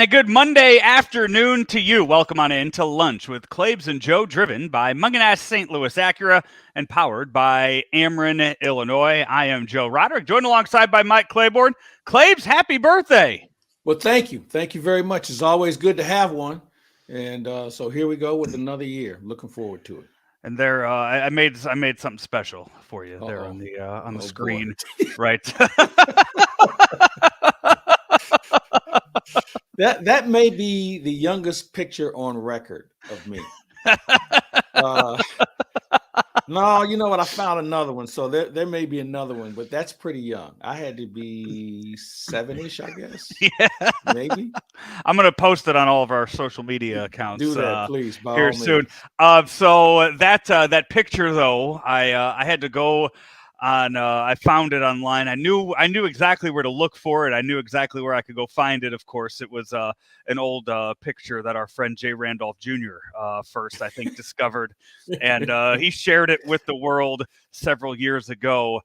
And a good Monday afternoon to you. Welcome on in to Lunch with Claibs and Joe, driven by Munganast St. Louis Acura and powered by Ameren, Illinois. I am Joe Roderick, joined alongside by Mike Claiborne. Claibs, happy birthday. Well, thank you. Thank you very much. It's always good to have one. And so here we go with another year. Looking forward to it. And there, I made something special for you there Uh-oh. on the Oh, screen, boy. right? That may be the youngest picture on record of me. Uh, no, you know what? I found another one. So there may be another one, but that's pretty young. I had to be 7-ish, I guess. Yeah. Maybe. I'm going to post it on all of our social media accounts. Do that, please, by here all soon. means. So that picture though, I had to go on. I found it online. I knew exactly where to look for it. I knew exactly where I could go find it. Of course, it was an old picture that our friend Jay Randolph Jr. First, I think, discovered, and he shared it with the world several years ago.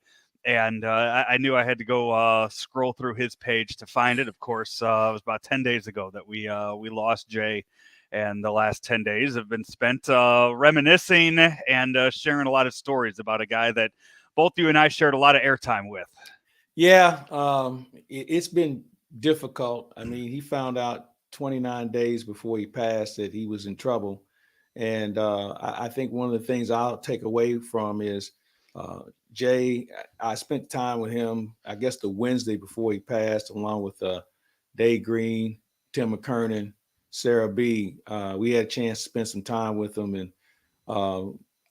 And I knew I had to go scroll through his page to find it. Of course, it was about 10 days ago that we lost Jay, and the last 10 days have been spent reminiscing and sharing a lot of stories about a guy that both you and I shared a lot of airtime with. Yeah, it's been difficult. I mean, he found out 29 days before he passed that he was in trouble. And I think one of the things I'll take away from is Jay. I spent time with him, I guess, the Wednesday before he passed, along with Dave Green, Tim McKernan, Sarah B. We had a chance to spend some time with them. And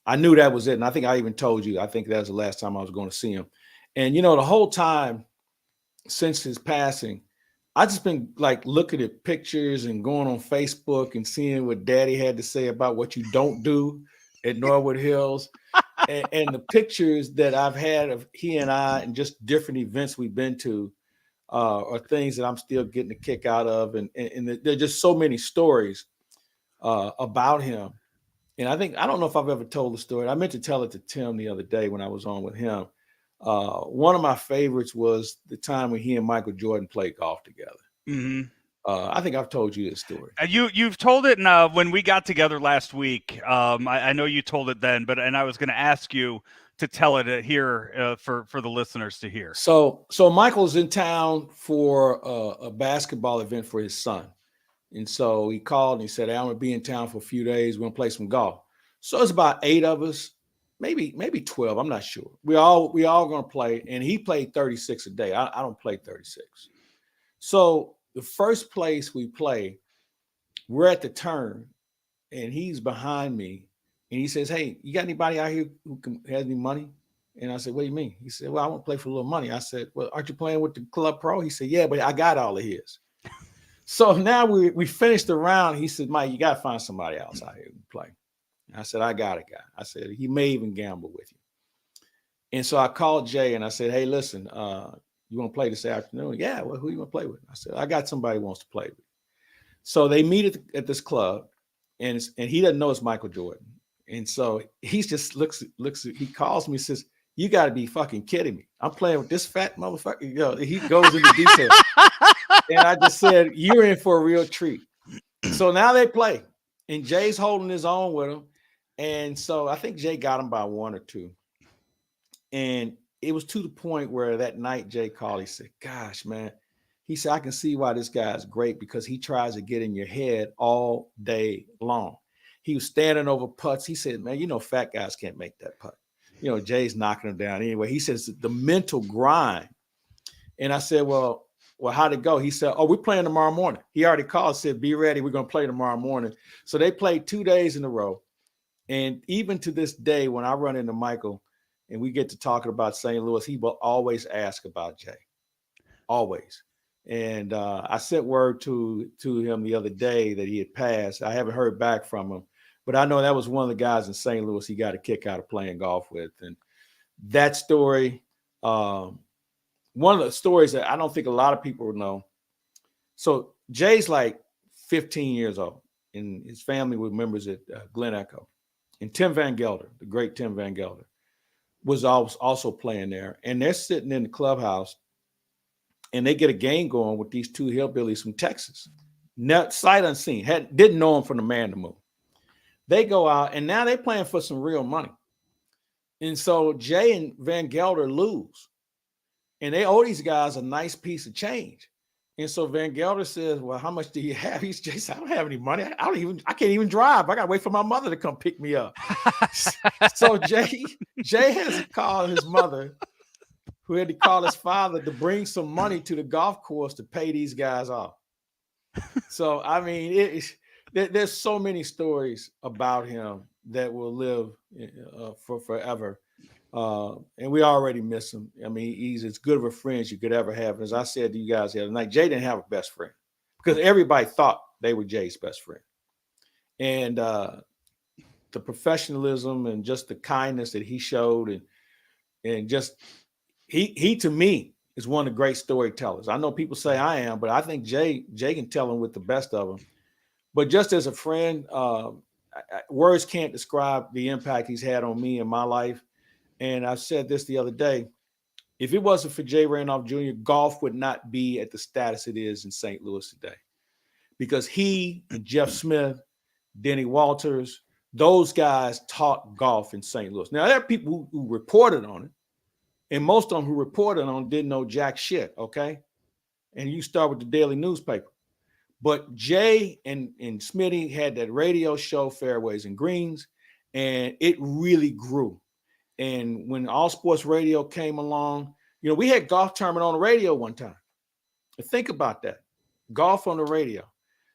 I knew that was it. And I think I even told you, I think that was the last time I was going to see him. And, you know, the whole time since his passing, I just been like looking at pictures and going on Facebook and seeing what Daddy had to say about what you don't do at Norwood Hills. And the pictures that I've had of he and I and just different events we've been to are things that I'm still getting a kick out of. And there are just so many stories about him. And I don't know if I've ever told the story. I meant to tell it to Tim the other day when I was on with him. One of my favorites was the time when he and Michael Jordan played golf together. Mm-hmm. I think I've told you this story. You've told it when we got together last week. I know you told it then, and I was going to ask you to tell it here for the listeners to hear. So Michael's in town for a basketball event for his son. And so he called and he said, hey, I'm going to be in town for a few days. We're going to play some golf. So it's about 8 of us, maybe 12. I'm not sure. We all going to play. And he played 36 a day. I don't play 36. So the first place we play, we're at the turn and he's behind me. And he says, hey, you got anybody out here who has any money? And I said, what do you mean? He said, well, I want to play for a little money. I said, well, aren't you playing with the Club Pro? He said, yeah, but I got all of his. So now we finished the round. He said, Mike, you got to find somebody else out here to play. And I said, I got a guy. I said, he may even gamble with you. And so I called Jay and I said, hey, listen, you want to play this afternoon? Yeah, well, who you want to play with? I said, I got somebody who wants to play with. So they meet at this club and he doesn't know it's Michael Jordan. And so he just looks, he calls me and says, you got to be fucking kidding me. I'm playing with this fat motherfucker. You know, he goes into detail. And I just said, you're in for a real treat. So now they play. And Jay's holding his own with him. And so I think Jay got him by 1 or 2. And it was to the point where that night Jay called. He said, gosh, man. He said, I can see why this guy is great because he tries to get in your head all day long. He was standing over putts. He said, man, you know, fat guys can't make that putt. You know, Jay's knocking him down anyway. He says the mental grind. And I said, well, how'd it go? He said, oh, we're playing tomorrow morning. He already called, said, be ready. We're going to play tomorrow morning. So they played 2 days in a row. And even to this day, when I run into Michael and we get to talking about St. Louis, he will always ask about Jay. Always. And I sent word to him the other day that he had passed. I haven't heard back from him. But I know that was one of the guys in St. Louis he got a kick out of playing golf with. And that story, one of the stories that I don't think a lot of people know. So Jay's like 15 years old, and his family were members at Glen Echo. And Tim Van Gelder, the great Tim Van Gelder, was also playing there. And they're sitting in the clubhouse, and they get a game going with these 2 hillbillies from Texas. sight unseen, didn't know him from the man to moon. They go out and now they're playing for some real money. And so Jay and Van Gelder lose. And they owe these guys a nice piece of change. And so Van Gelder says, well, how much do you have? Jay said, I don't have any money. I can't even drive. I got to wait for my mother to come pick me up. So Jay has to call his mother, who had to call his father to bring some money to the golf course to pay these guys off. So, I mean, there's so many stories about him that will live for forever. And we already miss him. I mean, he's as good of a friend as you could ever have. As I said to you guys the other night, Jay didn't have a best friend because everybody thought they were Jay's best friend. And the professionalism and just the kindness that he showed, and just he to me is one of the great storytellers. I know people say I am, but I think Jay can tell them with the best of them. But just as a friend, words can't describe the impact he's had on me in my life. And I said this the other day, if it wasn't for Jay Randolph Jr., golf would not be at the status it is in St. Louis today. Because he and Jeff Smith, Denny Walters, those guys taught golf in St. Louis. Now, there are people who reported on it, and most of them who reported on it didn't know jack shit, okay? And you start with the daily newspaper. But Jay and Smitty had that radio show, Fairways and Greens, and it really grew. And when All Sports Radio came along, we had golf tournament on the radio one time. And think about that, golf on the radio.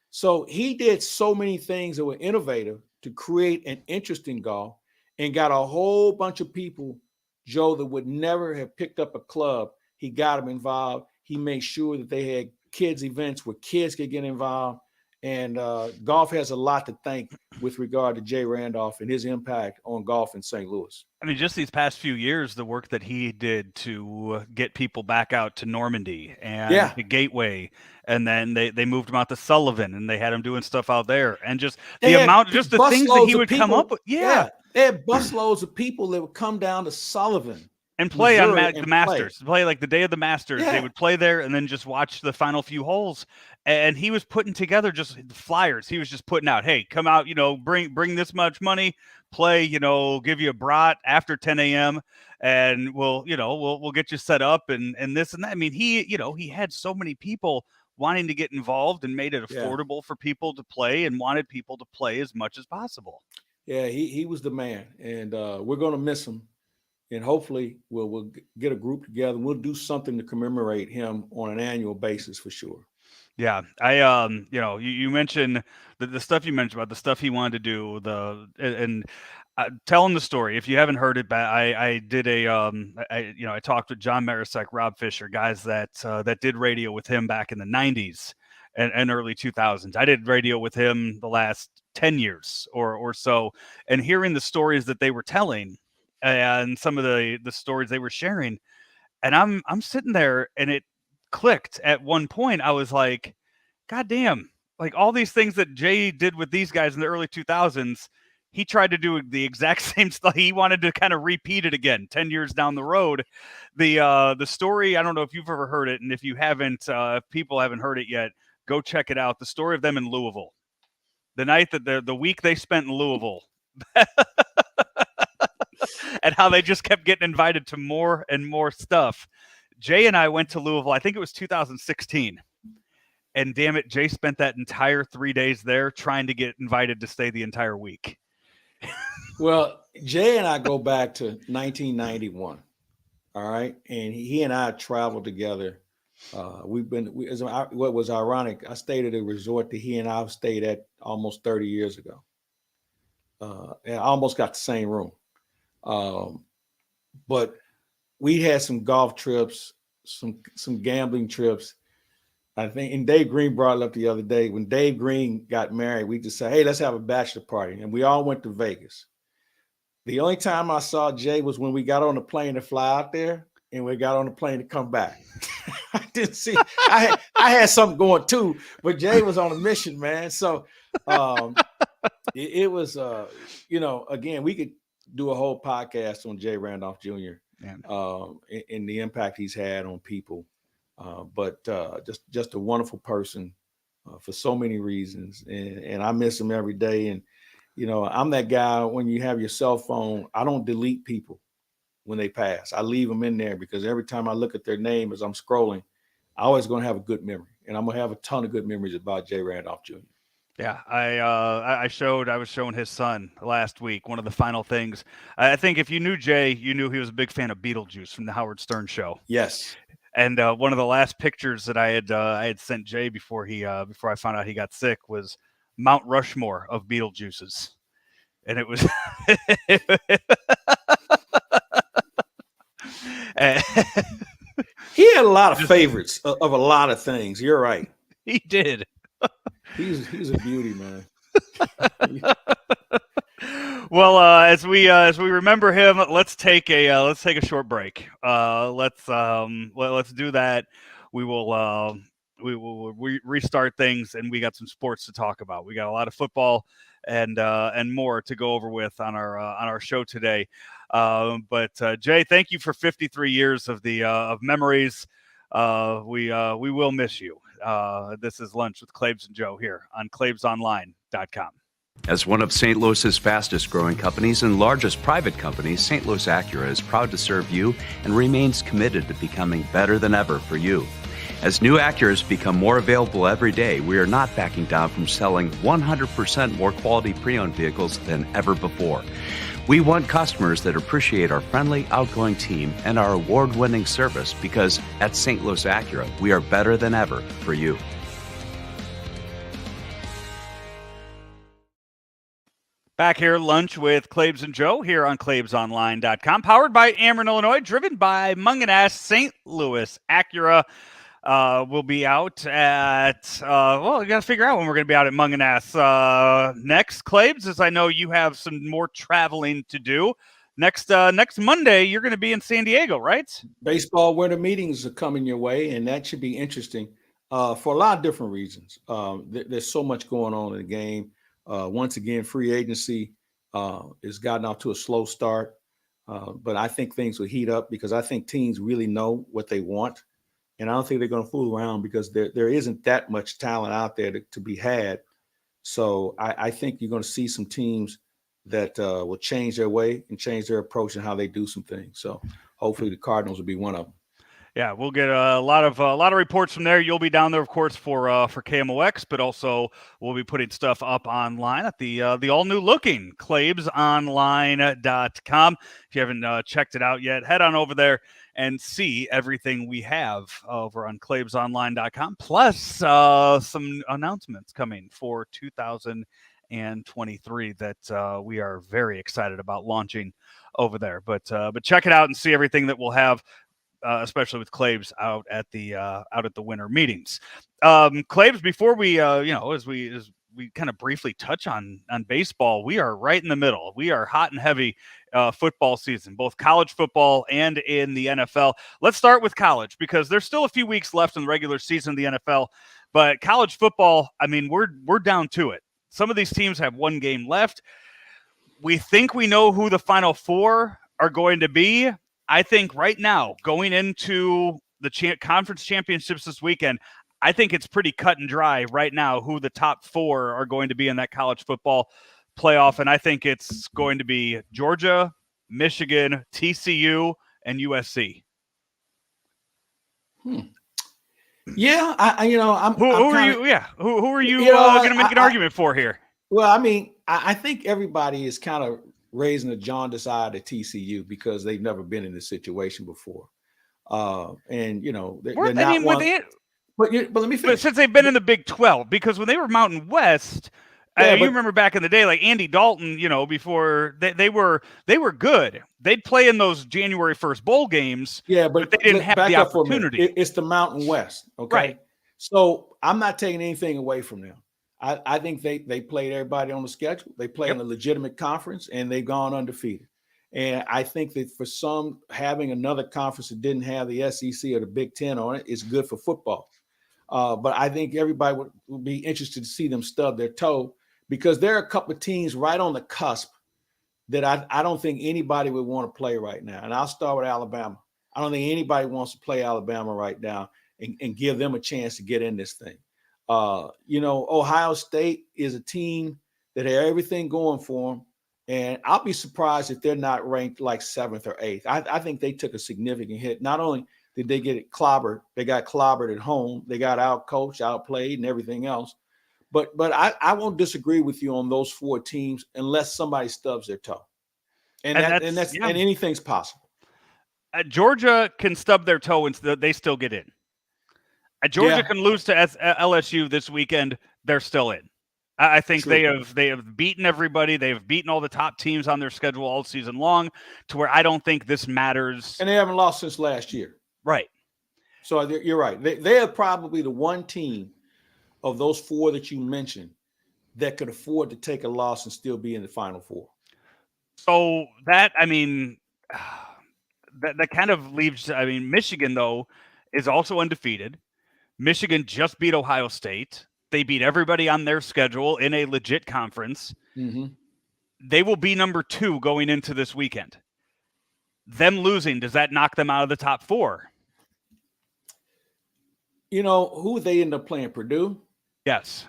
So he did so many things that were innovative to create an interest in golf and got a whole bunch of people, Joe, that would never have picked up a club. He got them involved. He made sure that they had kids events where kids could get involved. And golf has a lot to thank with regard to Jay Randolph and his impact on golf in St. Louis. I mean, just these past few years, the work that he did to get people back out to Normandy and the Gateway, and then they moved him out to Sullivan, and they had him doing stuff out there, and just the amount, just the things that he would come up with. Yeah, they had busloads of people that would come down to Sullivan and play on the Masters, play like the day of the Masters. They would play there and then just watch the final few holes. And he was putting together just the flyers. He was just putting out, hey, come out, bring this much money, play, give you a brat after 10 a.m. and we'll get you set up and this and that. I mean, he had so many people wanting to get involved and made it affordable for people to play and wanted people to play as much as possible. Yeah, he was the man, and we're going to miss him. And hopefully we'll get a group together. We'll do something to commemorate him on an annual basis for sure. Yeah, you mentioned the stuff you mentioned about the stuff he wanted to do, tell him the story. If you haven't heard it, I did I talked with John Marisek, Rob Fisher, guys that did radio with him back in the 90s and early 2000s. I did radio with him the last 10 years or so, and hearing the stories that they were telling and some of the stories they were sharing, and I'm sitting there and it clicked at one point. I was like, God damn, like all these things that Jay did with these guys in the early 2000s, he tried to do the exact same stuff. He wanted to kind of repeat it again 10 years down the road. The story, I don't know if you've ever heard it, and if you haven't, if people haven't heard it yet, go check it out. The story of them in Louisville, the night that the week they spent in Louisville. And how they just kept getting invited to more and more stuff. Jay and I went to Louisville, I think it was 2016. And damn it, Jay spent that entire 3 days there trying to get invited to stay the entire week. Well, Jay and I go back to 1991. All right. And he and I traveled together. What was ironic, I stayed at a resort that he and I stayed at almost 30 years ago. And I almost got the same room. But we had some golf trips, some gambling trips. I think, and Dave Green brought it up the other day. When Dave Green got married, we just said, hey, let's have a bachelor party. And we all went to Vegas. The only time I saw Jay was when we got on the plane to fly out there and we got on the plane to come back. I didn't see, I had something going too, but Jay was on a mission, man. So it was, again, we could do a whole podcast on Jay Randolph Jr. And the impact he's had on people. But just a wonderful person for so many reasons, and I miss him every day. And I'm that guy. When you have your cell phone, I don't delete people when they pass. I leave them in there because every time I look at their name as I'm scrolling, I always going to have a good memory, and I'm going to have a ton of good memories about Jay Randolph Jr. Yeah, I was showing his son last week. One of the final things, I think, if you knew Jay, you knew he was a big fan of Beetlejuice from the Howard Stern show. Yes. And one of the last pictures that I had sent Jay before I found out he got sick was Mount Rushmore of Beetlejuices, and it was. He had a lot of favorites of a lot of things. You're right. He did. He's a beauty, man. Well, as we remember him, let's take a short break. Let's do that. We will restart things, and we got some sports to talk about. We got a lot of football and more to go over with on our show today. But Jay, thank you for 53 years of memories. We will miss you. This is Lunch with Claibs and Joe here on claibsonline.com. As one of St. Louis's fastest growing companies and largest private companies, St. Louis Acura is proud to serve you and remains committed to becoming better than ever for you. As new Acuras become more available every day, we are not backing down from selling 100% more quality pre-owned vehicles than ever before. We want customers that appreciate our friendly, outgoing team and our award-winning service because at St. Louis Acura, we are better than ever for you. Back here, Lunch with Claibs and Joe here on claibsonline.com, powered by Ameren, Illinois, driven by Munganast. St. Louis Acura will be out at, we got to figure out when we're going to be out at Munganast next. Claibs, as I know you have some more traveling to do. Next Monday, you're going to be in San Diego, right? Baseball winter meetings are coming your way, and that should be interesting for a lot of different reasons. There's so much going on in the game. Once again, free agency has gotten off to a slow start, but I think things will heat up because I think teams really know what they want, and I don't think they're going to fool around because there isn't that much talent out there to be had. So I think you're going to see some teams that will change their way and change their approach and how they do some things. So hopefully the Cardinals will be one of them. Yeah, we'll get a lot of reports from there. You'll be down there, of course, for KMOX, but also we'll be putting stuff up online at the all new looking claibsonline.com. If you haven't checked it out yet, head on over there and see everything we have over on claibsonline.com. Plus some announcements coming for 2023 that we are very excited about launching over there. But check it out and see everything that we'll have. Especially with Claibs out at the winter meetings. Claibs, before we as we kind of briefly touch on baseball, we are right in the middle. We are hot and heavy football season, both college football and in the NFL. Let's start with college because there's still a few weeks left in the regular season of the NFL, but college football, I mean, we're down to it. Some of these teams have one game left. We think we know who the Final Four are going to be. I think right now, going into the conference championships this weekend, I think it's pretty cut and dry right now who the top four are going to be in that college football playoff. And I think it's going to be Georgia, Michigan, TCU, and USC. Yeah, Who are you going to make an argument for here? Well, I mean, I think everybody is kind of raising the jaundiced eye to TCU because they've never been in this situation before. And they're not one. But let me finish. But since they've been in the Big 12, because when they were Mountain West, you remember back in the day, like Andy Dalton, before they were good. They'd play in those January 1st bowl games. Yeah, but they didn't have the opportunity. It's the Mountain West, okay? Right. So I'm not taking anything away from them. I think they played everybody on the schedule. They play in a legitimate conference, and they've gone undefeated. And I think that for some, having another conference that didn't have the SEC or the Big Ten on it is good for football. But I think everybody would be interested to see them stub their toe because there are a couple of teams right on the cusp that I don't think anybody would want to play right now. And I'll start with Alabama. I don't think anybody wants to play Alabama right now and give them a chance to get in this thing. Ohio State is a team that had everything going for them. And I'll be surprised if they're not ranked like 7th or 8th. I think they took a significant hit. Not only did they get it clobbered, they got clobbered at home. They got outcoached, outplayed, and everything else. But I won't disagree with you on those 4 teams unless somebody stubs their toe. And anything's possible. Georgia can stub their toe and they still get in. Georgia can lose to LSU this weekend. They're still in. I think True. they have beaten everybody. They have beaten all the top teams on their schedule all season long, to where I don't think this matters. And they haven't lost since last year. Right. So you're right. They are probably the one team of those 4 that you mentioned that could afford to take a loss and still be in the Final Four. So that kind of leaves. Michigan though is also undefeated. Michigan just beat Ohio State. They beat everybody on their schedule in a legit conference. Mm-hmm. They will be number 2 going into this weekend. Them losing, does that knock them out of the top 4? Who they end up playing? Purdue? Yes.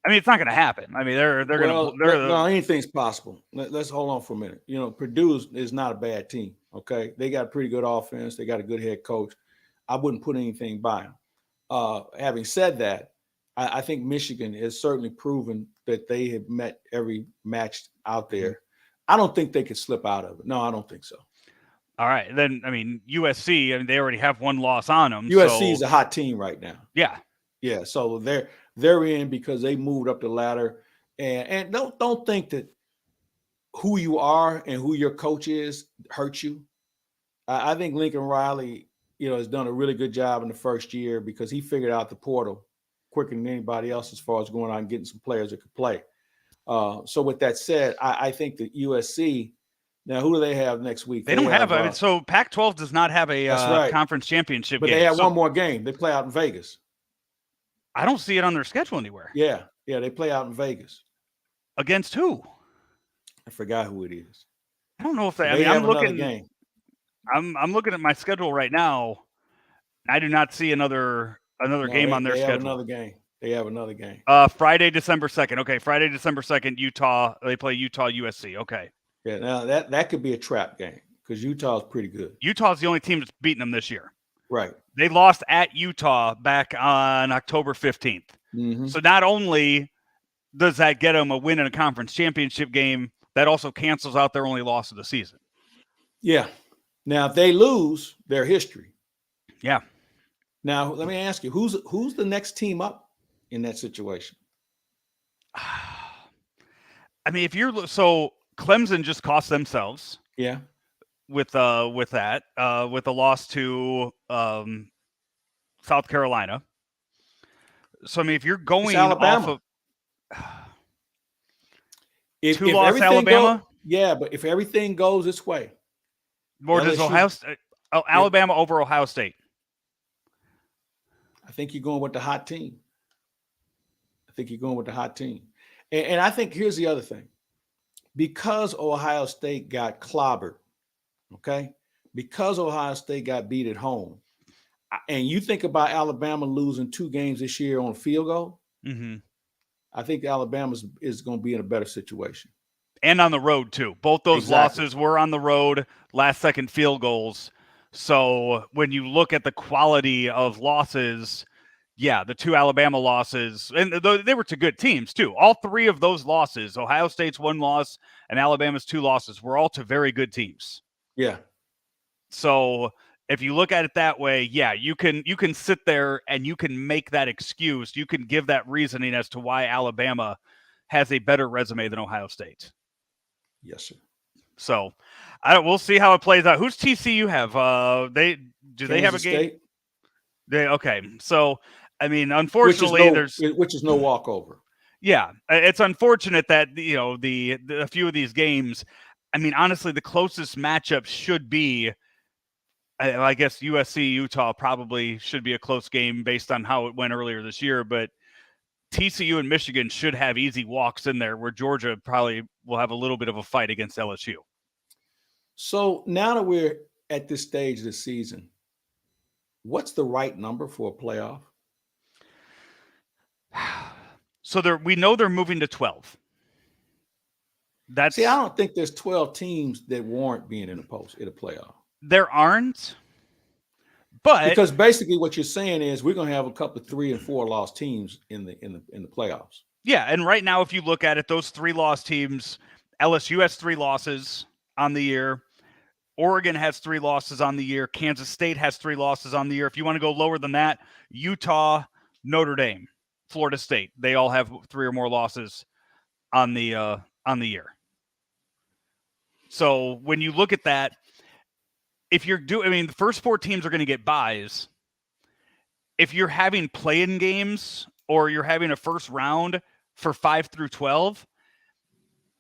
It's not going to happen. Anything's possible. Let's hold on for a minute. Purdue is not a bad team. Okay. They got a pretty good offense. They got a good head coach. I wouldn't put anything by them. Having said that, I think Michigan has certainly proven that they have met every match out there. I don't think they could slip out of it. No, I don't think so. All right. Then, USC, they already have 1 loss on them. USC is a hot team right now. Yeah. Yeah. So they're in because they moved up the ladder. And don't think that who you are and who your coach is hurts you. I think Lincoln Riley, has done a really good job in the first year because he figured out the portal quicker than anybody else as far as going out and getting some players that could play. So with that said, I think that USC, now who do they have next week? They don't have so Pac-12 does not have a conference championship game. But they have one more game. They play out in Vegas. I don't see it on their schedule anywhere. Yeah, they play out in Vegas. Against who? I forgot who it is. I don't know if they I'm looking game. I'm looking at my schedule right now. I do not see another game on their schedule. They have another game. Friday, December 2nd. Okay, Friday, December 2nd, Utah. They play Utah, USC. Okay. Yeah, now that could be a trap game because Utah's pretty good. Utah's the only team that's beaten them this year. Right. They lost at Utah back on October 15th. Mm-hmm. So not only does that get them a win in a conference championship game, that also cancels out their only loss of the season. Yeah. Now, if they lose, their history. Yeah. Now, let me ask you, who's the next team up in that situation? If you're so Clemson just cost themselves. Yeah. With the loss to South Carolina. So if you're going off of if 2-loss Alabama, but if everything goes this way, or does Alabama over Ohio State? I think you're going with the hot team. And I think here's the other thing. Because Ohio State got clobbered, okay? Because Ohio State got beat at home, and you think about Alabama losing 2 games this year on a field goal, I think Alabama is going to be in a better situation. And on the road, too. Both those losses were on the road, last-second field goals. So when you look at the quality of losses, yeah, the 2 Alabama losses, and they were to good teams, too. All 3 of those losses, Ohio State's 1 loss and Alabama's 2 losses, were all to very good teams. Yeah. So if you look at it that way, yeah, you can sit there and you can make that excuse. You can give that reasoning as to why Alabama has a better resume than Ohio State. Yes, sir. So we'll see how it plays out. Who's TCU have? They have a game? State? Okay. So, unfortunately, which is no walkover. Yeah, it's unfortunate that a few of these games. Honestly, the closest matchup should be, I guess, USC Utah probably should be a close game based on how it went earlier this year. But TCU and Michigan should have easy walks in there, where Georgia probably will have a little bit of a fight against LSU. So now that we're at this stage of the season, what's the right number for a playoff? So we know they're moving to 12. See, I don't think there's 12 teams that warrant being in a playoff. There aren't. But because basically what you're saying is we're going to have a couple of 3 and 4 lost teams in the playoffs. Yeah, and right now, if you look at it, those 3 lost teams, LSU has 3 losses on the year. Oregon has 3 losses on the year. Kansas State has 3 losses on the year. If you want to go lower than that, Utah, Notre Dame, Florida State, they all have 3 or more losses on the year. So when you look at that, if you're the first 4 teams are going to get byes. If you're having play-in games or you're having a first round for 5 through 12,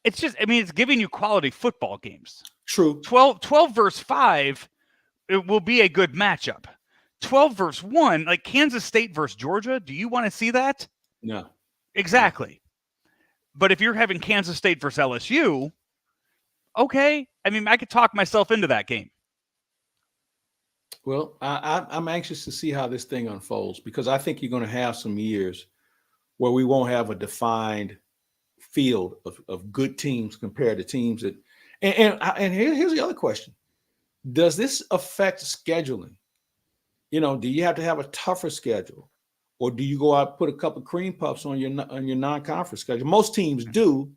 it's just, it's giving you quality football games. True. 12 versus 5, it will be a good matchup. 12 versus 1, like Kansas State versus Georgia, do you want to see that? No. Exactly. But if you're having Kansas State versus LSU, okay, I could talk myself into that game. Well, I'm anxious to see how this thing unfolds because I think you're going to have some years where we won't have a defined field of good teams compared to teams that. And here's the other question: does this affect scheduling? Do you have to have a tougher schedule, or do you go out and put a couple of cream puffs on your non-conference schedule? Most teams do,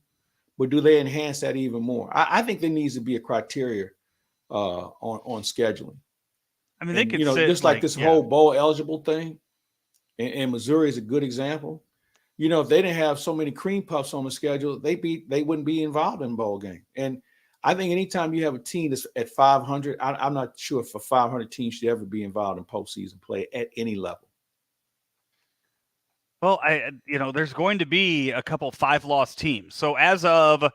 but do they enhance that even more? I think there needs to be a criteria on scheduling. They could just like this whole bowl eligible thing, and Missouri is a good example. If they didn't have so many cream puffs on the schedule, they wouldn't be involved in bowl game. And I think anytime you have a team that's at 500, I'm not sure if a 500 team should ever be involved in postseason play at any level. Well, there's going to be a couple 5-loss teams. So as of the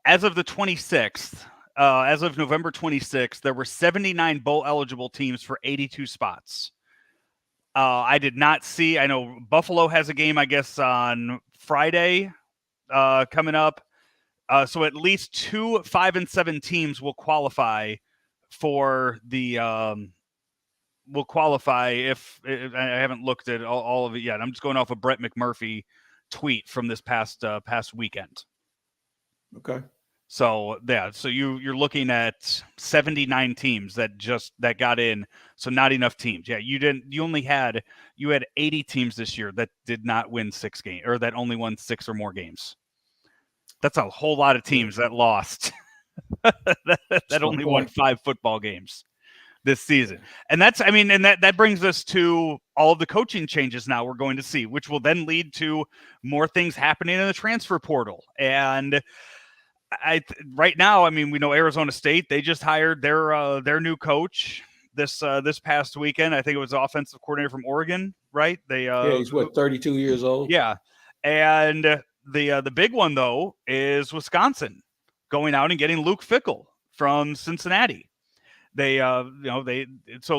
26th. As of November 26th, there were 79 bowl-eligible teams for 82 spots. I did not see. I know Buffalo has a game, I guess, on Friday coming up. So at least 2 5-7 teams will qualify for the. Will qualify if I haven't looked at all of it yet. I'm just going off a Brett McMurphy tweet from this past weekend. Okay. So so you're looking at 79 teams that got in. So not enough teams. Yeah, you had 80 teams this year that did not win 6 games or that only won 6 or more games. That's a whole lot of teams that lost. that only won 5 football games this season. And that brings us to all of the coaching changes now we're going to see, which will then lead to more things happening in the transfer portal. And right now, we know Arizona State, they just hired their new coach this past weekend. I think it was the offensive coordinator from Oregon, right? He's 32 years old. Yeah. And the big one though is Wisconsin going out and getting Luke Fickell from Cincinnati. So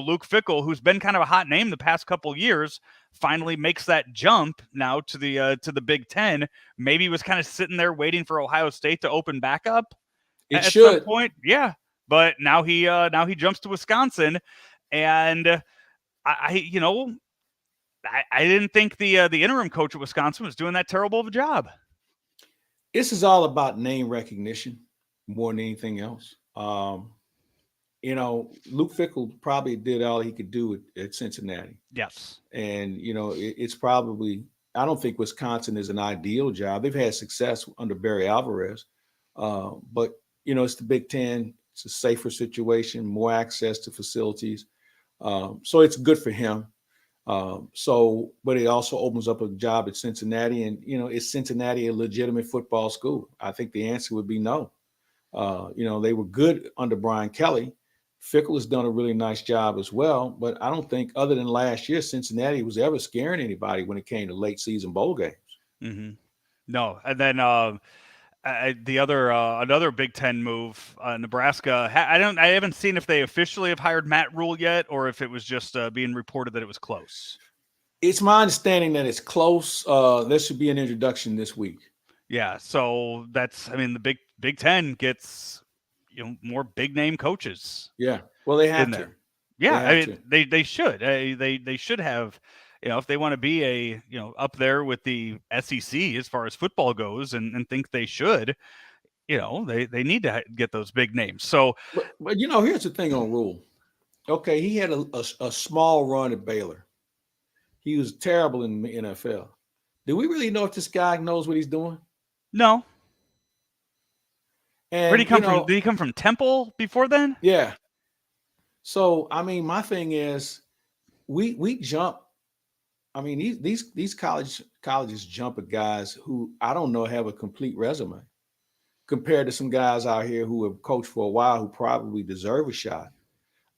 Luke Fickell, who's been kind of a hot name the past couple of years, finally makes that jump now to the Big Ten. Maybe he was kind of sitting there waiting for Ohio State to open back up at some point. Yeah. But now he jumps to Wisconsin, and I didn't think the interim coach at Wisconsin was doing that terrible of a job. This is all about name recognition more than anything else. Luke Fickell probably did all he could do at Cincinnati. Yes. And, it's probably, I don't think Wisconsin is an ideal job. They've had success under Barry Alvarez. But, it's the Big Ten. It's a safer situation, more access to facilities. So it's good for him. But it also opens up a job at Cincinnati. And, is Cincinnati a legitimate football school? I think the answer would be no. They were good under Brian Kelly. Fickell has done a really nice job as well, but I don't think other than last year, Cincinnati was ever scaring anybody when it came to late season bowl games. Mm-hmm. No. And then another Big Ten move, Nebraska. I haven't seen if they officially have hired Matt Rule yet, or if it was just being reported that it was close. It's my understanding that it's close. There should be an introduction this week. Yeah. So that's, the Big Ten gets, more big name coaches. Yeah. Well, they have to. Yeah. They should. They should have, if they want to be up there with the SEC as far as football goes and think they should, they need to get those big names. So, but here's the thing on Rule. Okay, he had a small run at Baylor. He was terrible in the NFL. Do we really know if this guy knows what he's doing? No. And where did he come from? Did he come from Temple before then? Yeah. So I mean, my thing is, we jump. I mean, these colleges jump at guys who I don't know have a complete resume compared to some guys out here who have coached for a while who probably deserve a shot.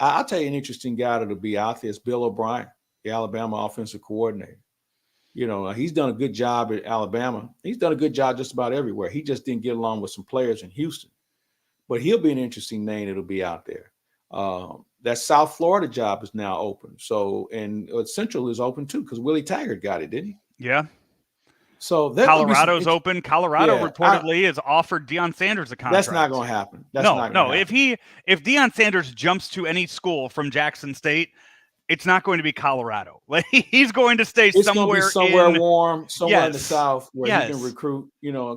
I'll tell you an interesting guy that'll be out there is Bill O'Brien, the Alabama offensive coordinator. He's done a good job at Alabama. He's done a good job just about everywhere. He just didn't get along with some players in Houston. But he'll be an interesting name that'll be out there. That South Florida job is now open. So, and Central is open too because Willie Taggart got it, didn't he? Yeah. So Colorado's open. Colorado reportedly has offered Deion Sanders a contract. That's not going to happen. No. If Deion Sanders jumps to any school from Jackson State, it's not going to be Colorado. Like he's going to stay somewhere warm, somewhere in the South where he can recruit.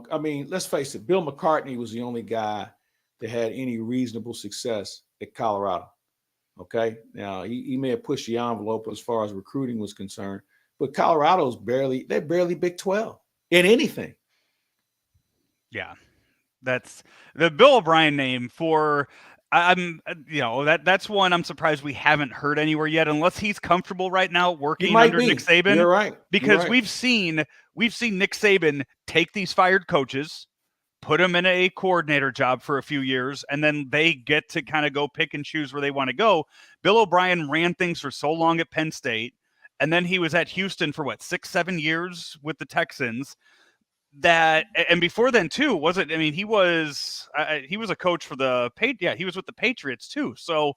I mean, let's face it. Bill McCartney was the only guy that had any reasonable success at Colorado. Okay, now he may have pushed the envelope as far as recruiting was concerned, but Colorado's they're barely Big 12 in anything. Yeah, that's the Bill O'Brien name for. That's one I'm surprised we haven't heard anywhere yet, unless he's comfortable right now working under Nick Saban. You're right. Because we've seen Nick Saban take these fired coaches, put them in a coordinator job for a few years, and then they get to kind of go pick and choose where they want to go. Bill O'Brien ran things for so long at Penn State, and then he was at Houston for 6-7 years with the Texans. And before then too, wasn't? I mean, he was a coach for he was with the Patriots too. So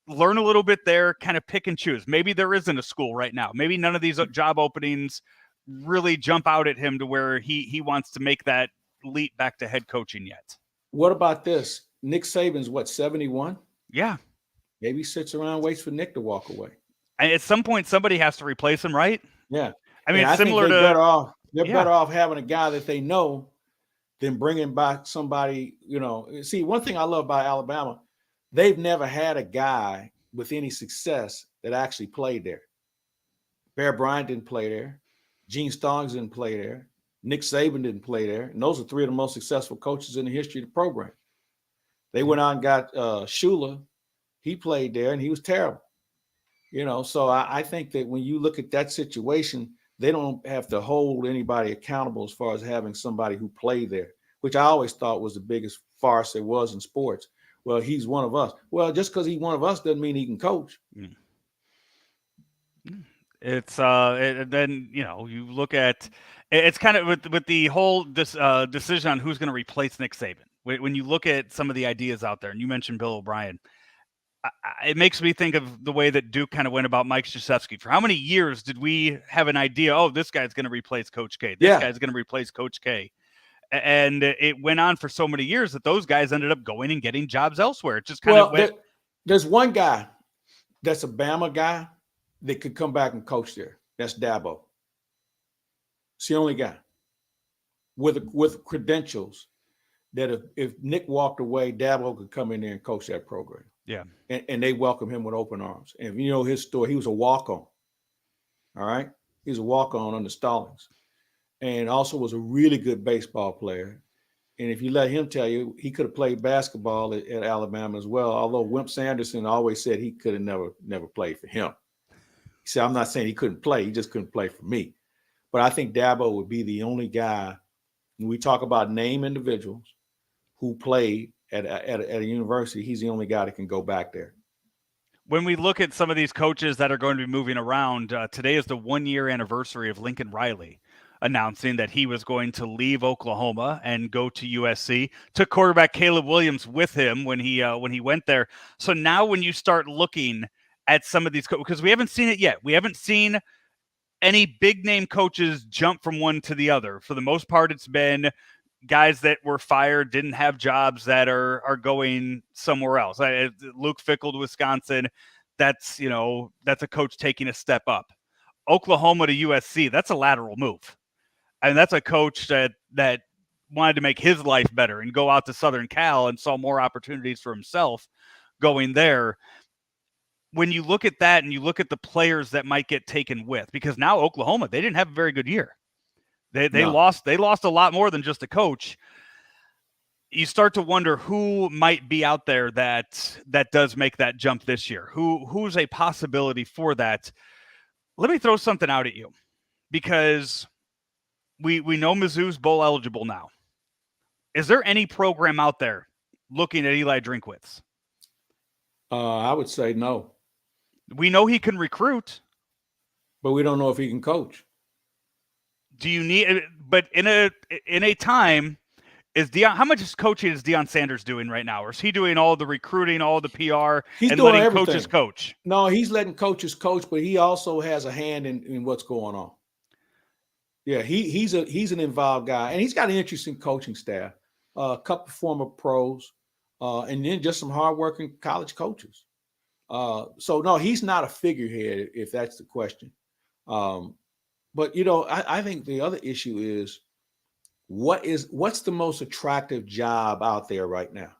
learn a little bit there, kind of pick and choose. Maybe there isn't a school right now. Maybe none of these job openings really jump out at him to where he wants to make that leap back to head coaching yet. What about this? Nick Saban's 71? Yeah. Maybe he sits around, waits for Nick to walk away. And at some point, somebody has to replace him, right? Yeah. I mean, it's similar to. They're better off having a guy that they know than bringing back somebody, See, one thing I love about Alabama, they've never had a guy with any success that actually played there. Bear Bryant didn't play there. Gene Stallings didn't play there. Nick Saban didn't play there. And those are three of the most successful coaches in the history of the program. They went out and got Shula. He played there, and he was terrible. So I think that when you look at that situation, they don't have to hold anybody accountable as far as having somebody who played there, which I always thought was the biggest farce there was in sports. Well, he's one of us. Well, just because he's one of us doesn't mean he can coach. It's then you look at it's kind of with the whole decision on who's going to replace Nick Saban. When you look at some of the ideas out there, and you mentioned Bill O'Brien, it makes me think of the way that Duke kind of went about Mike Krzyzewski. For how many years did we have an idea, this guy's going to replace Coach K. This guy's going to replace Coach K. And it went on for so many years that those guys ended up going and getting jobs elsewhere. It just kind of went. There's one guy that's a Bama guy that could come back and coach there. That's Dabo. It's the only guy with credentials that if Nick walked away, Dabo could come in there and coach that program. Yeah. And they welcome him with open arms. And if you know his story, he was a walk-on. All right? He was a walk-on under Stallings. And also was a really good baseball player. And if you let him tell you, he could have played basketball at Alabama as well. Although Wimp Sanderson always said he could have never played for him. He said, I'm not saying he couldn't play. He just couldn't play for me. But I think Dabo would be the only guy, when we talk about name individuals who played at a university, he's the only guy that can go back there. When we look at some of these coaches that are going to be moving around, today is the 1-year anniversary of Lincoln Riley announcing that he was going to leave Oklahoma and go to USC. Took quarterback Caleb Williams with him when he went there. So now when you start looking at some of these, because we haven't seen it yet. We haven't seen any big name coaches jump from one to the other. For the most part, it's been guys that were fired, didn't have jobs, that are going somewhere else. Luke Fickell to Wisconsin, that's a coach taking a step up. Oklahoma to USC, that's a lateral move. And that's a coach that wanted to make his life better and go out to Southern Cal and saw more opportunities for himself going there. When you look at that and you look at the players that might get taken with, because now Oklahoma, they didn't have a very good year. They lost a lot more than just a coach. You start to wonder who might be out there that does make that jump this year. Who's a possibility for that? Let me throw something out at you, because we know Mizzou's bowl eligible now. Is there any program out there looking at Eli Drinkwitz? I would say no. We know he can recruit, but we don't know if he can coach. Do you need? But in a time, how much coaching is Deion Sanders doing right now? Or is he doing all the recruiting, all the PR, and letting everything. Coaches coach? No, he's letting coaches coach, but he also has a hand in what's going on. Yeah, he's an involved guy, and he's got an interesting coaching staff. A couple former pros, and then just some hardworking college coaches. So no, he's not a figurehead, if that's the question. But I think the other issue is what's the most attractive job out there right now?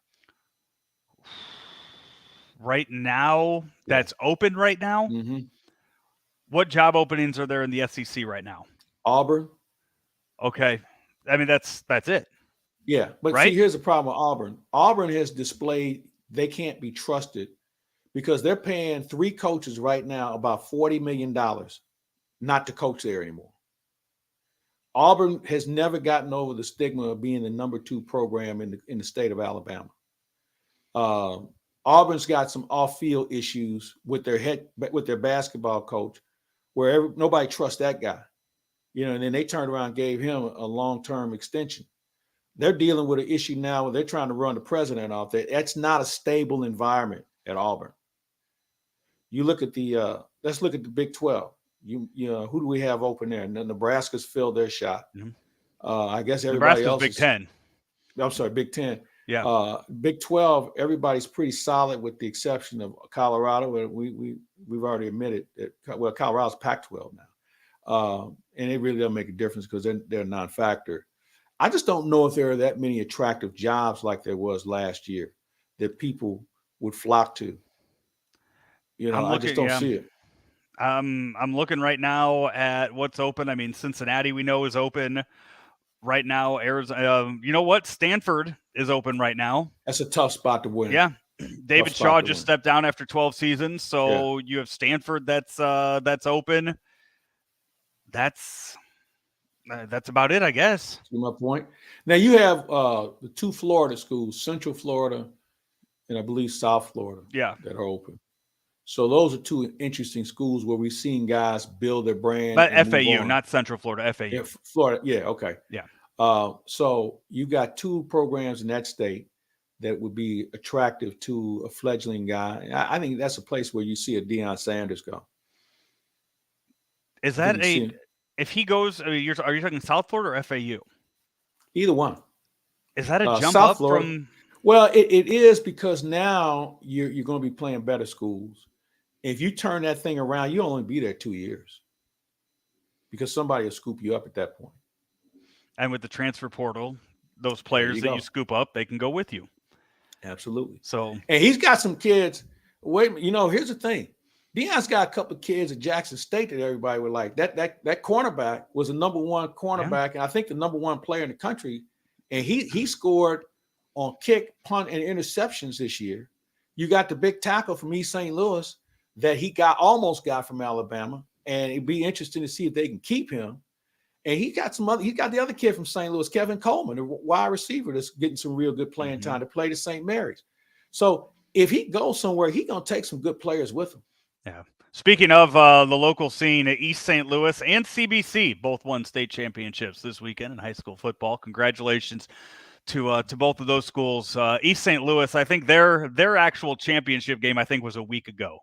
Right now, that's open right now. Mm-hmm. What job openings are there in the SEC right now? Auburn. Okay, I mean that's it. Yeah, but right? See, here's the problem with Auburn. Auburn has displayed they can't be trusted because they're paying 3 coaches right now about $40 million not to coach there anymore. Auburn has never gotten over the stigma of being the number 2 program in the state of Alabama. Auburn's got some off-field issues with their basketball coach, where nobody trusts that guy. And then they turned around and gave him a long-term extension. They're dealing with an issue now where they're trying to run the president off there. That's not a stable environment at Auburn. You look at let's look at the Big 12. Who do we have open there? And Nebraska's filled their shot. Mm-hmm. I guess everybody else Big 10. I'm sorry, Big 10. Yeah. Big 12, everybody's pretty solid with the exception of Colorado. We've already admitted that, Colorado's Pac-12 now. And it really doesn't make a difference because they're a non-factor. I just don't know if there are that many attractive jobs like there was last year that people would flock to. I just don't see it. I'm looking right now at what's open. I mean, Cincinnati we know is open right now. Arizona, you know what? Stanford is open right now. That's a tough spot to win. Yeah. David Shaw just stepped down after 12 seasons. So you have Stanford that's open. That's about it, I guess. To my point. Now you have the 2 Florida schools, Central Florida and I believe South Florida, that are open. So those are 2 interesting schools where we've seen guys build their brand. But FAU, not Central Florida, FAU. Yeah, Florida, okay. Yeah. So you got 2 programs in that state that would be attractive to a fledgling guy. I think that's a place where you see a Deion Sanders go. Is that if he goes, are you talking South Florida or FAU? Either one. Is that a jump South up Florida, from? Well, it is because now you're going to be playing better schools. If you turn that thing around, you'll only be there 2 years because somebody will scoop you up at that point. And with the transfer portal, those players that you scoop up, they can go with you. Absolutely. So, and he's got some kids. Wait, here's the thing. Deion's got a couple of kids at Jackson State that everybody would like. That cornerback was the number 1 cornerback, and I think the number 1 player in the country. And he scored on kick, punt, and interceptions this year. You got the big tackle from East St. Louis that he almost got from Alabama, and it'd be interesting to see if they can keep him. And he got the other kid from St. Louis, Kevin Coleman, a wide receiver that's getting some real good playing time to play to St. Mary's. So if he goes somewhere, he's going to take some good players with him. Yeah. Speaking of the local scene, East St. Louis and CBC both won state championships this weekend in high school football. Congratulations to both of those schools. East St. Louis, I think their actual championship game was a week ago,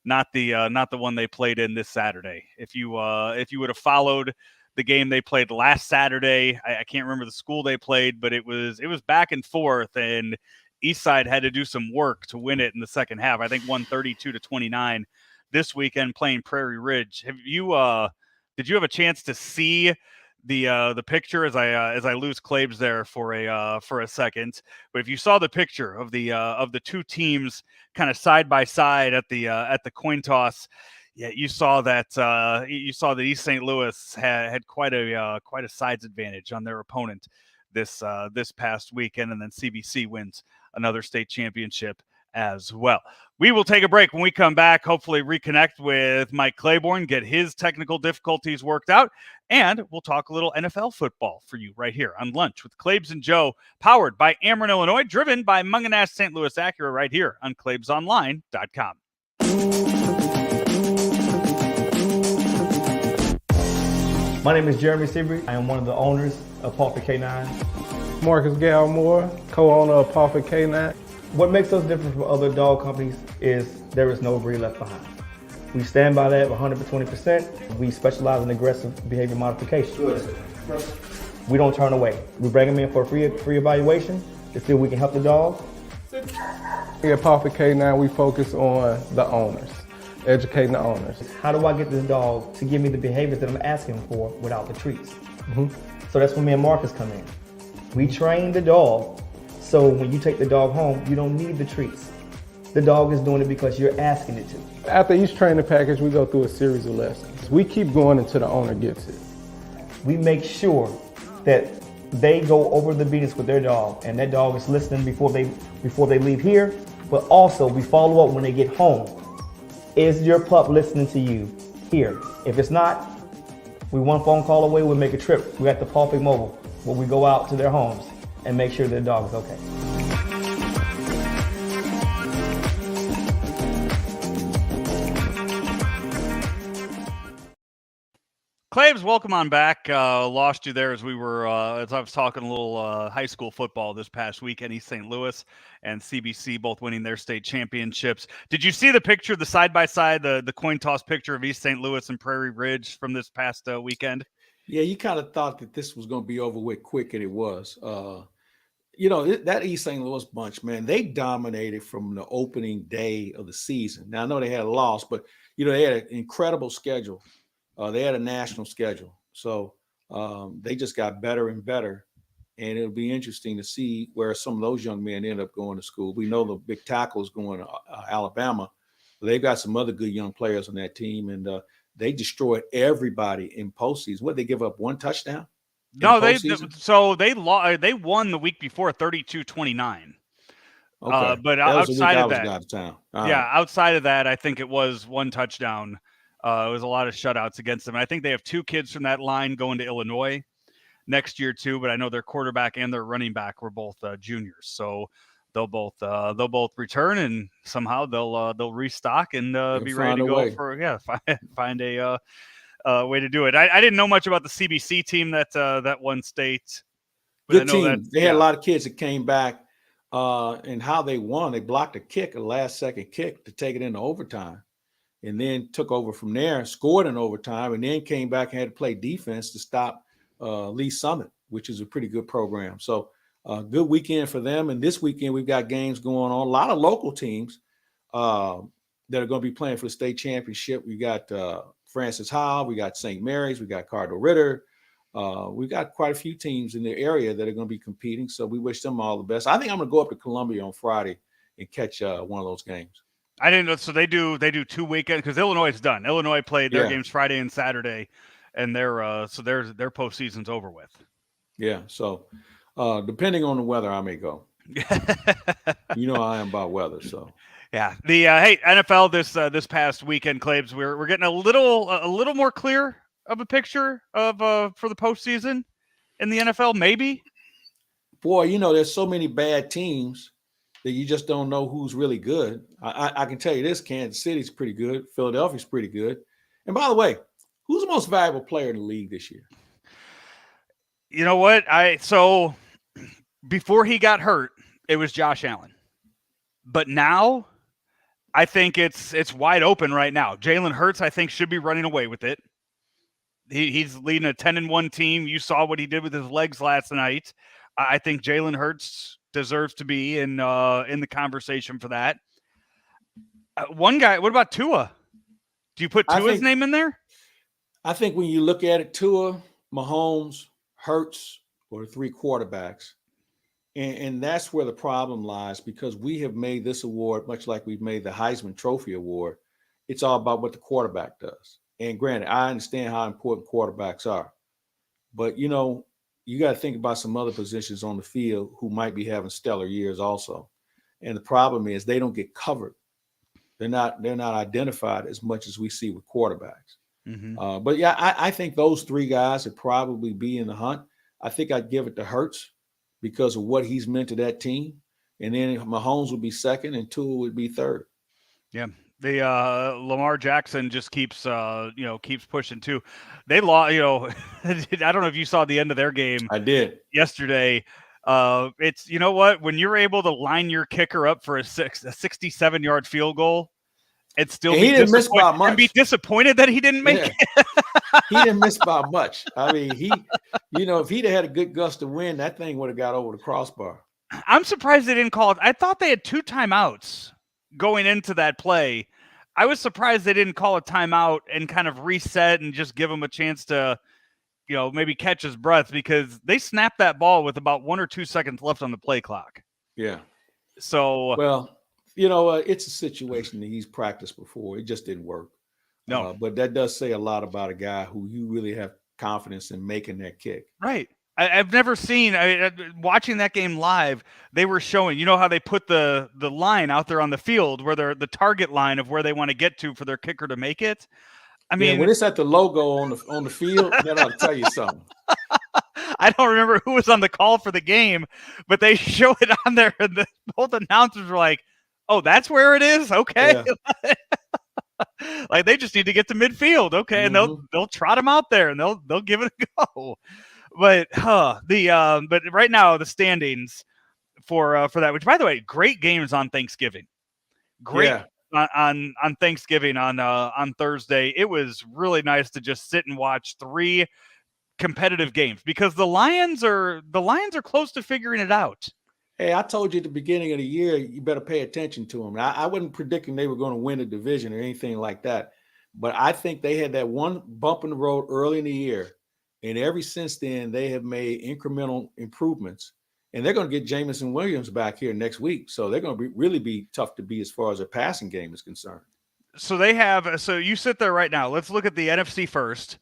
not the one they played in this Saturday. If you would have followed the game they played last Saturday, I can't remember the school they played, but it was back and forth, and Eastside had to do some work to win it in the second half. I think won 32-29 this weekend playing Prairie Ridge. Have you did you have a chance to see the picture as I lose Claibs there for a second? But if you saw the picture of the two teams kind of side by side at the coin toss, yeah, you saw that East St. Louis had quite a sides advantage on their opponent this past weekend, and then CBC wins another state championship as well. We will take a break. When we come back, hopefully reconnect with Mike Claiborne, get his technical difficulties worked out, and we'll talk a little NFL football for you right here on Lunch with Claibs and Joe, powered by Ameren, Illinois, driven by Mungenast St. Louis Acura right here on ClaibsOnline.com. My name is Jeremy Seabury. I am one of the owners of Pulpit K9. Marcus Galmore, co-owner of Pulpit K9. What makes us different from other dog companies is there is no breed left behind. We stand by that 120%. We specialize in aggressive behavior modification. Good. We don't turn away. We bring them in for a free evaluation to see if we can help the dog. Here at Pulpit K9, we focus on the owners, educating the owners. How do I get this dog to give me the behaviors that I'm asking for without the treats? So that's when me and Marcus come in. We train the dog, so when you take the dog home, you don't need the treats. The dog is doing it because you're asking it to. After each training package, we go through a series of lessons. We keep going until the owner gets it. We make sure that they go over the beatings with their dog, and that dog is listening before they leave here, but also we follow up when they get home. Is your pup listening to you here? If it's not, we one phone call away, we'll make a trip. We got the Pulpit Mobile, where we go out to their homes and make sure their dog is okay. Claibs, welcome on back. Lost you there as we were, as I was talking a little high school football this past weekend. East St. Louis and CBC both winning their state championships. Did you see the picture, the side-by-side, the coin toss picture of East St. Louis and Prairie Ridge from this past weekend? Yeah, you kind of thought that this was going to be over with quick, and it was. That East St. Louis bunch, man, they dominated from the opening day of the season. Now, I know they had a loss, but, they had an incredible schedule. They had a national schedule. So they just got better and better. And it'll be interesting to see where some of those young men end up going to school. We know the big tackle is going to Alabama. But they've got some other good young players on that team. And they destroyed everybody in postseason. What, they give up one touchdown? No, they won the week before 32-29. Okay. But outside of that, out of town. Outside of that, I think it was one touchdown. It was a lot of shutouts against them. And I think they have two kids from that line going to Illinois next year too. But I know their quarterback and their running back were both juniors, so they'll both return, and somehow they'll restock and be ready to go find a way to do it. I didn't know much about the CBC team that won state. Good team. They had a lot of kids that came back, and how they won. They blocked a last-second kick to take it into overtime, and then took over from there, scored in overtime, and then came back and had to play defense to stop Lee Summit, which is a pretty good program. So good weekend for them. And this weekend we've got games going on. A lot of local teams that are going to be playing for the state championship. We got Francis Howell, we got St. Mary's, we got Cardinal Ritter. We've got quite a few teams in the area that are going to be competing. So we wish them all the best. I think I'm going to go up to Columbia on Friday and catch one of those games. I didn't know. So they do 2 weekends, because Illinois is done. Illinois played their games Friday and Saturday, and their postseason's over with. Yeah. So depending on the weather, I may go. I am about weather. So yeah. The NFL this past weekend, Claibs, we're getting a little more clear of a picture of for the postseason in the NFL. Maybe. Boy, there's so many bad teams that you just don't know who's really good. I can tell you this: Kansas City's pretty good. Philadelphia's pretty good. And by the way, who's the most valuable player in the league this year? You know what? So before he got hurt, it was Josh Allen. But now I think it's wide open right now. Jalen Hurts, I think, should be running away with it. He's leading a 10-1 team. You saw what he did with his legs last night. I think Jalen Hurts deserves to be in the conversation for that. One guy, what about Tua? Do you put Tua's name in there? I think when you look at it, Tua, Mahomes, Hurts, or the 3 quarterbacks. And that's where the problem lies, because we have made this award, much like we've made the Heisman Trophy Award, it's all about what the quarterback does. And granted, I understand how important quarterbacks are. But, you know, you got to think about some other positions on the field who might be having stellar years also. And the problem is they don't get covered. They're not identified as much as we see with quarterbacks. Mm-hmm. But yeah, I think those 3 guys would probably be in the hunt. I think I'd give it to Hurts because of what he's meant to that team. And then Mahomes would be second and Tua would be third. Yeah. The Lamar Jackson just keeps pushing too. They lost, I don't know if you saw the end of their game. I did yesterday. It's, you know what, when you're able to line your kicker up for a 67-yard field goal, and still he didn't miss by much. And be disappointed that he didn't make it. He didn't miss by much. I mean, if he'd had a good gust of wind, that thing would have got over the crossbar. I'm surprised they didn't call it. I thought they had 2 timeouts going into that play. I was surprised they didn't call a timeout and kind of reset and just give him a chance to, maybe catch his breath, because they snapped that ball with about 1 or 2 seconds left on the play clock. Yeah. So, well, it's a situation that he's practiced before. It just didn't work. No. But that does say a lot about a guy who you really have confidence in making that kick. Right. I've never seen, watching that game live, they were showing, how they put the line out there on the field, where they're the target line of where they want to get to for their kicker to make it. I mean, when it's at the logo on the field, that ought to tell you something. I don't remember who was on the call for the game, but they show it on there, and both announcers were like, "Oh, that's where it is." Okay. Yeah. Like, they just need to get to midfield. Okay. And they'll trot him out there and they'll give it a go. But but right now the standings for that, which, by the way, great games on Thanksgiving. Great on Thanksgiving on Thursday. It was really nice to just sit and watch 3 competitive games, because the Lions are close to figuring it out. Hey, I told you at the beginning of the year, you better pay attention to them. I wasn't predicting they were going to win a division or anything like that, but I think they had that one bump in the road early in the year, and ever since then they have made incremental improvements. And they're going to get Jameson Williams back here next week, so they're going to really be tough to beat as far as their passing game is concerned. So you sit there right now. Let's look at the NFC first.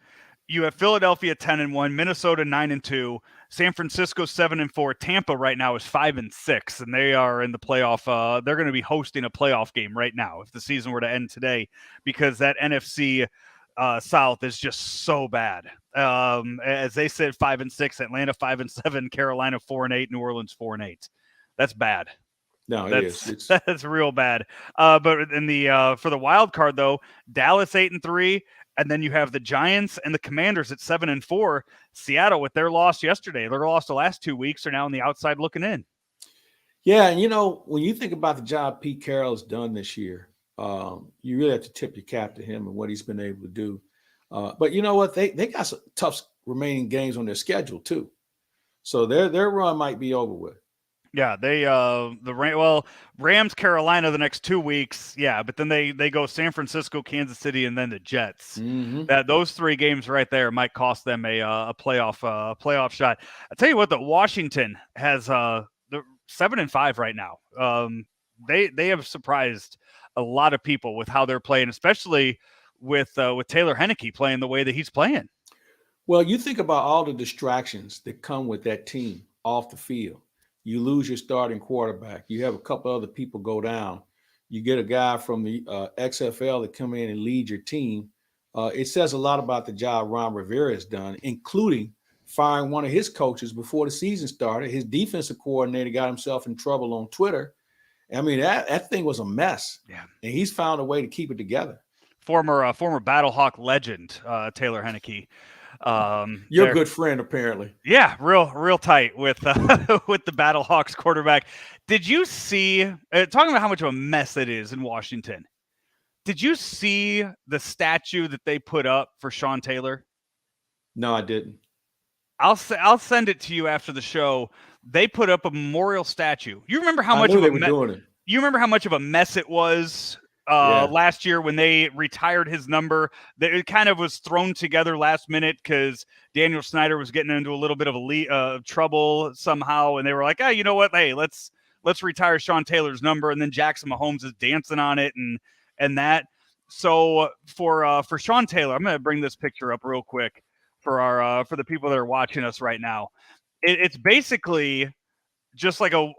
You have Philadelphia 10-1, Minnesota 9-2, San Francisco 7-4. Tampa right now is 5-6, and they are in the playoff. They're going to be hosting a playoff game right now if the season were to end today, because that NFC South is just so bad. As they said, 5-6, Atlanta 5-7, Carolina 4-8, New Orleans 4-8. That's bad. No, it is. That's real bad. But in the for the wild card though, Dallas 8-3. And then you have the Giants and the Commanders at 7-4. Seattle, with their loss yesterday, their loss the last 2 weeks, are now on the outside looking in. Yeah, and when you think about the job Pete Carroll has done this year, you really have to tip your cap to him and what he's been able to do. But you know what? They got some tough remaining games on their schedule too, so their run might be over with. Yeah, they Rams, Carolina the next 2 weeks. Yeah, but then they go San Francisco, Kansas City, and then the Jets. Mm-hmm. Those 3 games right there might cost them a playoff shot. I tell you what, the Washington has the 7-5 right now. They have surprised a lot of people with how they're playing, especially with Taylor Heinicke playing the way that he's playing. Well, you think about all the distractions that come with that team off the field. You lose your starting quarterback. You have a couple other people go down. You get a guy from the XFL to come in and lead your team. It says a lot about the job Ron Rivera has done, including firing one of his coaches before the season started. His defensive coordinator got himself in trouble on Twitter. I mean, that thing was a mess. Yeah. And he's found a way to keep it together. Former Battlehawk legend, Taylor Heinicke. You're a good friend, apparently. Yeah, real tight with with the Battlehawks quarterback. Did you see, talking about how much of a mess it is in Washington, did you see the statue that they put up for Sean Taylor? No, I didn't. I'll send it to you after the show. They put up a memorial statue. You remember how much they were doing it. You remember how much of a mess it was last year when they retired his number. It kind of was thrown together last minute because Daniel Snyder was getting into a little bit of trouble somehow, and they were like, you know what? Hey, let's retire Sean Taylor's number, and then Jackson Mahomes is dancing on it and that. So for Sean Taylor, I'm going to bring this picture up real quick for the people that are watching us right now. It's basically just like a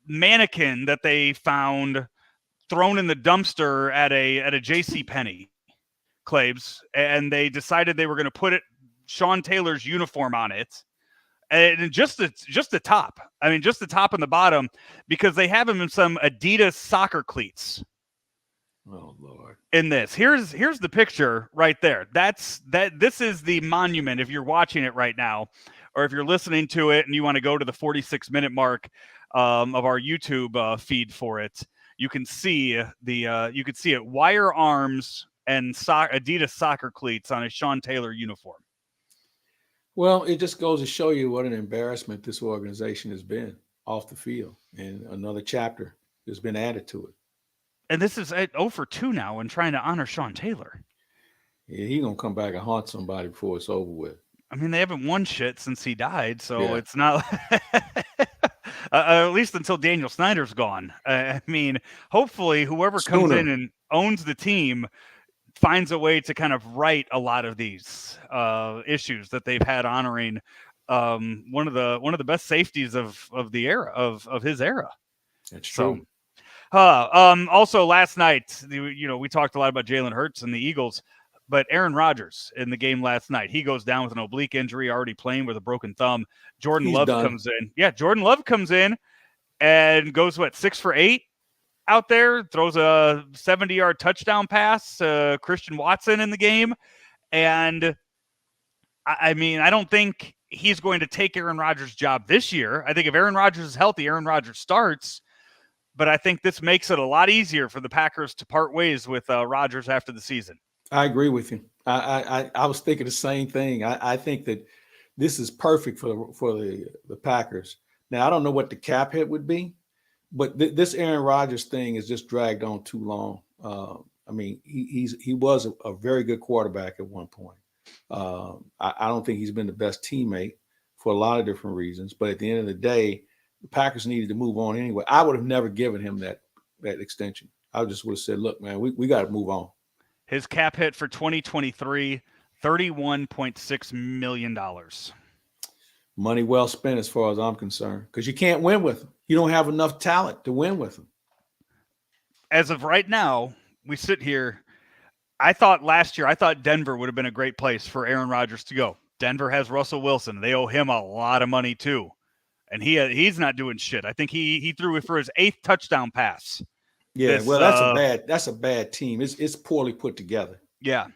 mannequin that they found thrown in the dumpster at a JCPenney, Claibs, and they decided they were going to put Sean Taylor's uniform on it, and just the top. I mean, just the top and the bottom, because they have him in some Adidas soccer cleats. Oh Lord! In this, here's the picture right there. This is the monument. If you're watching it right now, or if you're listening to it and you want to go to the 46-minute mark of our YouTube feed for it. You can see it wire arms and Adidas soccer cleats on a Sean Taylor uniform. Well, it just goes to show you what an embarrassment this organization has been off the field, and another chapter has been added to it. And this is 0 for 2 now in trying to honor Sean Taylor. Yeah, he's gonna come back and haunt somebody before it's over with. I mean, they haven't won shit since he died, so it's not. At least until Daniel Snyder's gone. I mean, hopefully, whoever comes in and owns the team finds a way to kind of right a lot of these issues that they've had honoring one of the best safeties of the era of his era. That's true. Also, last night, we talked a lot about Jalen Hurts and the Eagles. But Aaron Rodgers in the game last night, he goes down with an oblique injury, already playing with a broken thumb. Jordan Love comes in. Yeah, Jordan Love comes in and goes, 6 for 8 out there, throws a 70-yard touchdown pass to Christian Watson in the game. And, I mean, I don't think he's going to take Aaron Rodgers' job this year. I think if Aaron Rodgers is healthy, Aaron Rodgers starts. But I think this makes it a lot easier for the Packers to part ways with Rodgers after the season. I agree with you. I was thinking the same thing. I think that this is perfect for the Packers. Now, I don't know what the cap hit would be, but this Aaron Rodgers thing has just dragged on too long. I mean, he was a very good quarterback at one point. I don't think he's been the best teammate for a lot of different reasons, but at the end of the day, the Packers needed to move on anyway. I would have never given him that extension. I just would have said, look, man, we got to move on. His cap hit for 2023, $31.6 million. Money well spent as far as I'm concerned, because you can't win with him. You don't have enough talent to win with him. As of right now, we sit here. I thought Denver would have been a great place for Aaron Rodgers to go. Denver has Russell Wilson. They owe him a lot of money too. And he's not doing shit. I think he threw it for his 8th touchdown pass. Yeah, that's a bad team. It's poorly put together. Yeah.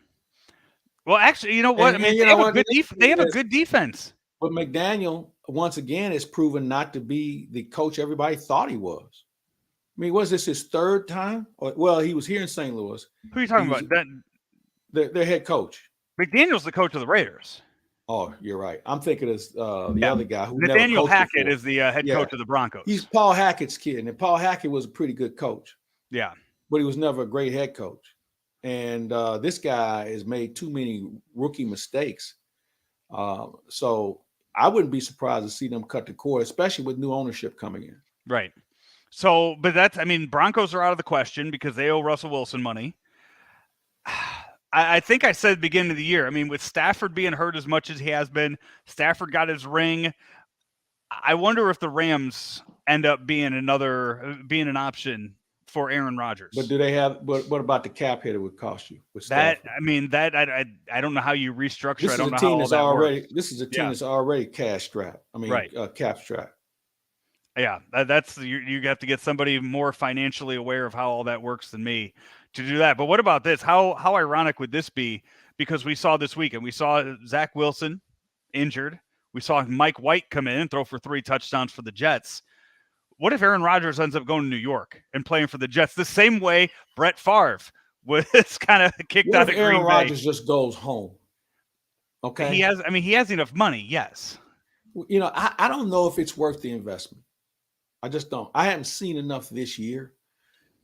Well, actually, you know what? They have a good defense. But McDaniel, once again, has proven not to be the coach everybody thought he was. I mean, was this his 3rd time? Well, he was here in St. Louis. Who are you talking about? Their head coach. McDaniel's the coach of the Raiders. Oh, you're right. I'm thinking of the other guy who Nathaniel never Hackett is the head coach of the Broncos. He's Paul Hackett's kid, and Paul Hackett was a pretty good coach. Yeah. But he was never a great head coach. And this guy has made too many rookie mistakes. So I wouldn't be surprised to see them cut the cord, especially with new ownership coming in. Right. So, but Broncos are out of the question because they owe Russell Wilson money. I think I said at the beginning of the year, I mean, with Stafford being hurt as much as he has been, Stafford got his ring. I wonder if the Rams end up being an option for Aaron Rodgers. But do they have? What about the cap hit it would cost you? I don't know how you restructure. I don't know how all that works. This is a team that's already cash strapped. I mean, cap strapped. Yeah, that's you have to get somebody more financially aware of how all that works than me to do that. But what about this? How ironic would this be? Because we saw this weekend, we saw Zach Wilson injured. We saw Mike White come in and throw for 3 touchdowns for the Jets. What if Aaron Rodgers ends up going to New York and playing for the Jets the same way Brett Favre was kind of kicked out of Green Bay? Aaron Rodgers just goes home. Okay. He has enough money. Yes. You know, I don't know if it's worth the investment. I just don't. I haven't seen enough this year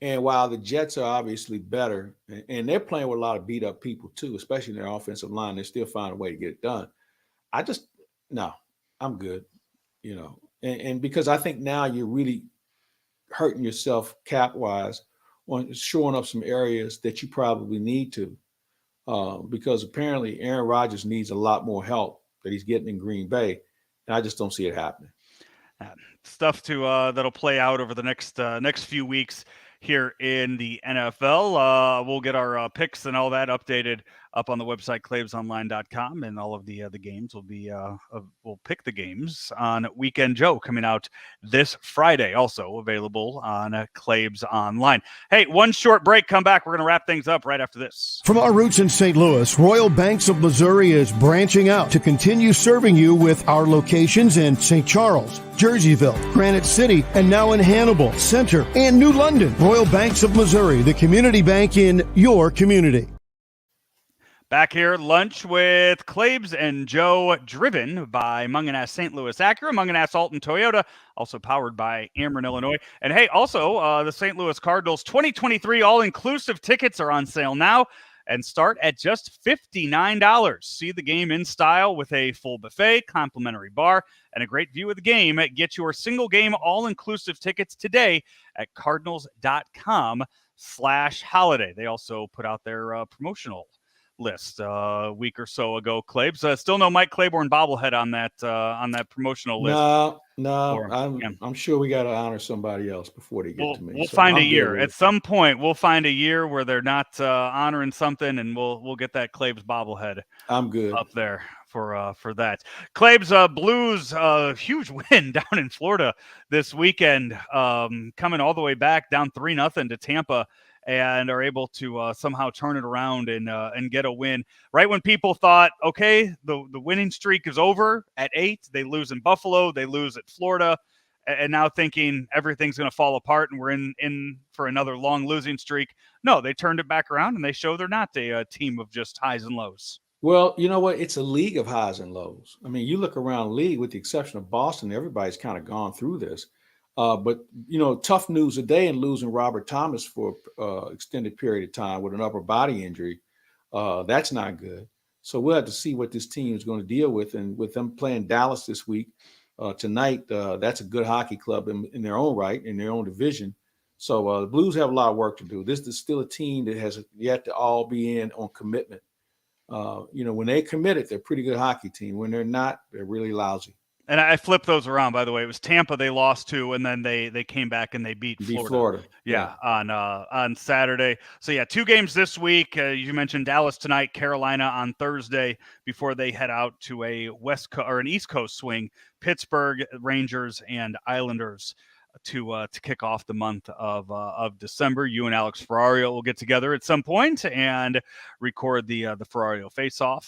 And while the Jets are obviously better, and they're playing with a lot of beat up people too, especially in their offensive line, they still find a way to get it done. I just no, I'm good, and because I think now you're really hurting yourself cap wise on showing up some areas that you probably need to, because apparently Aaron Rodgers needs a lot more help that he's getting in Green Bay, and I just don't see it happening. Stuff to that'll play out over the next few weeks here in the NFL. We'll get our picks and all that updated up on the website claibsonline.com, and all of the games will be we'll pick the games on Weekend Joe coming out this Friday, also available on Claibs Online. Hey, one short break, come back. We're going to wrap things up right after this. From our roots in St. Louis, Royal Banks of Missouri is branching out to continue serving you with our locations in St. Charles, Jerseyville, Granite City, and now in Hannibal, Center, and New London. Royal Banks of Missouri, the community bank in your community. Back here, lunch with Claibs and Joe, driven by Mungenast St. Louis Acura, Mungenast Alton Toyota, also powered by Ameren, Illinois. And hey, also the St. Louis Cardinals 2023 all-inclusive tickets are on sale now and start at just $59. See the game in style with a full buffet, complimentary bar, and a great view of the game. Get your single game all-inclusive tickets today at cardinals.com/holiday. They also put out their promotional list a week or so ago. Claibs, still no Mike Claiborne bobblehead on that promotional list. No, I'm sure we got to honor somebody else before they get to me. We'll find a year at some point. We'll find a year where they're not honoring something, and we'll get that Claibs bobblehead. I'm good up there for that. Claibs Blues huge win down in Florida this weekend, coming all the way back down 3-0 to Tampa, and are able to somehow turn it around and get a win. Right when people thought, okay, the winning streak is over at 8, they lose in Buffalo, they lose at Florida, and now thinking everything's going to fall apart and we're in for another long losing streak. No, they turned it back around, and they show they're not a team of just highs and lows. Well, you know what? It's a league of highs and lows. I mean, you look around the league, with the exception of Boston, everybody's kind of gone through this. But, tough news today in losing Robert Thomas for an extended period of time with an upper body injury. That's not good. So we'll have to see what this team is going to deal with. And with them playing Dallas this week, tonight, that's a good hockey club in their own right, in their own division. So the Blues have a lot of work to do. This is still a team that has yet to all be in on commitment. When they're committed, they're a pretty good hockey team. When they're not, they're really lousy. And I flipped those around, by the way. It was Tampa they lost to, and then they came back and they beat Florida. Yeah, on Saturday. So, yeah, 2 games this week. You mentioned Dallas tonight, Carolina on Thursday before they head out to a an East Coast swing. Pittsburgh, Rangers, and Islanders to kick off the month of December. You and Alex Ferrario will get together at some point and record the Ferrario face-off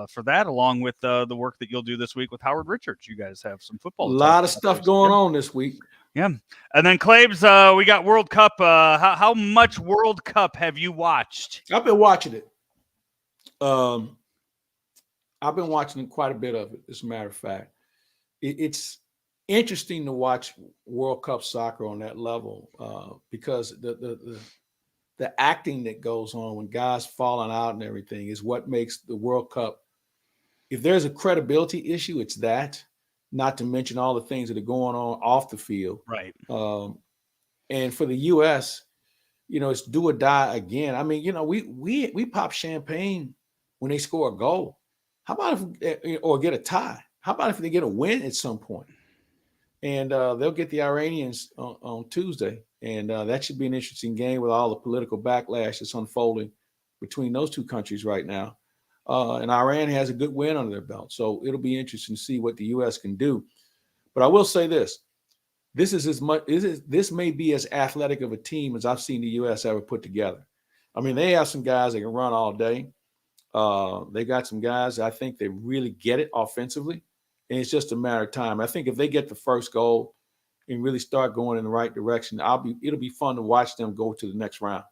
for that, along with the work that you'll do this week with Howard Richards. You guys have some football. A lot of stuff going on this week. Yeah. And then Claibs, we got World Cup. How much World Cup have you watched? I've been watching it. I've been watching quite a bit of it, as a matter of fact. It's interesting to watch World Cup soccer on that level, because the acting that goes on when guys falling out and everything is what makes the World Cup. If there's a credibility issue, it's that. Not to mention all the things that are going on off the field. Right. And for the U.S., it's do or die again. I mean, we pop champagne when they score a goal. How about or get a tie? How about if they get a win at some point? And they'll get the Iranians on Tuesday. And that should be an interesting game with all the political backlash that's unfolding between those two countries right now. And Iran has a good win under their belt. So it'll be interesting to see what the U.S. can do. But I will say this. This may be as athletic of a team as I've seen the U.S. ever put together. I mean, they have some guys that can run all day. They got some guys that I think they really get it offensively. And it's just a matter of time. I think if they get the first goal and really start going in the right direction, it'll be fun to watch them go to the next round.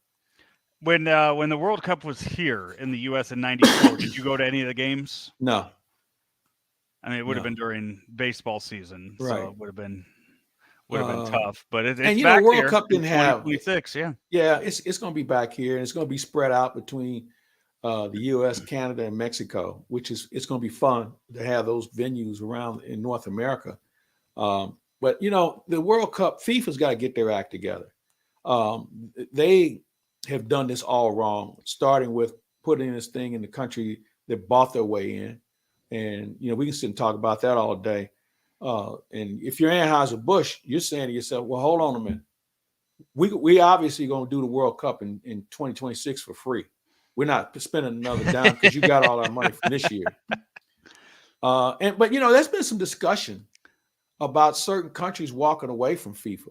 When the World Cup was here in the U.S. in '94, did you go to any of the games? No. I mean, it would have been during baseball season, right. So it would have been would have been tough. But it's and back World here Cup in didn't have 2026. Yeah. Yeah, it's going to be back here, and it's going to be spread out between the U.S., Canada, and Mexico, which it's going to be fun to have those venues around in North America. But the World Cup, FIFA's got to get their act together. They have done this all wrong, starting with putting this thing in the country that bought their way in. And, we can sit and talk about that all day. And if you're Anheuser-Busch, you're saying to yourself, well, hold on a minute. We obviously going to do the World Cup in 2026 for free. We're not spending another dime because you got all our money from this year. But there's been some discussion about certain countries walking away from FIFA.